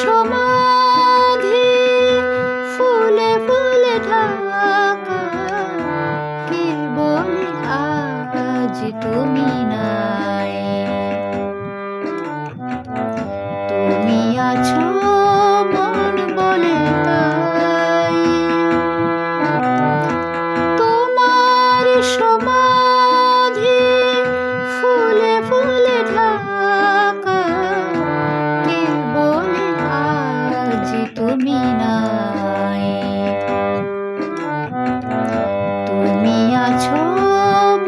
সমাধি ফুলে ফুলে ঢাকা, কে বলে আজ তুমি নাই। তুমি আছো মন বলে তাই, তোমার সমাধি ফুলে ফুলে ঢাকা, কে বলে আজ তুমি নাই। তুমি আছো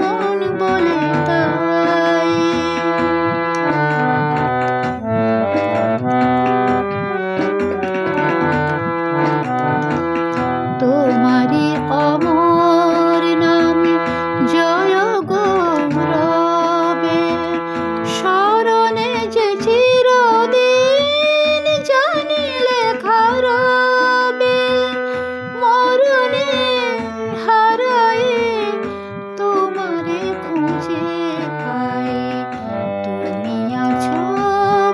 মন বলে তাই। তোমারি অমর নামে জয় গৌরবে, স্মরণে যে চিরদিন জানি লেখা রবে। মরণে হারায়ে তোমারে খুঁজে পাই, তুমি আছো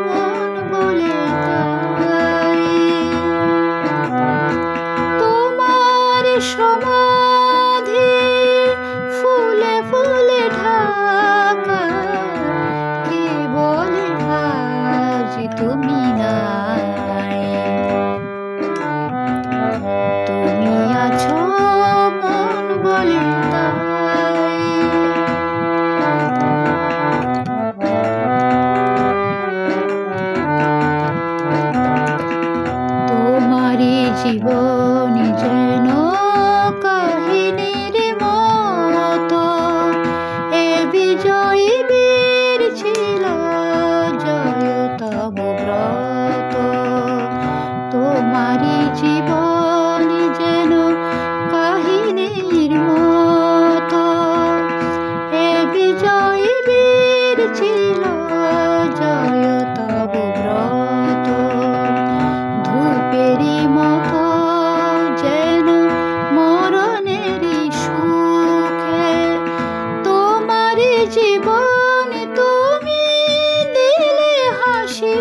মন বলে তাই। তোমার সমাধি ফুলে ফুলে ঢাকা, কে বলে আজ তুমি নাই। তুমি আছো মন বলে তাই। তোমারি জীবন যেন কাহিনীর মতো, এ বিজয়ী বীর ছিল জয়তম ব্রত। তোমারি জীবন যেন কাহিনীর মতো, এ বিজয়ী বীর ছিল জয়তম ব্রত। ধূপেরই মতো যেন মরণেরই সুখে, তোমার জীবন তুমি দিলে হাসি।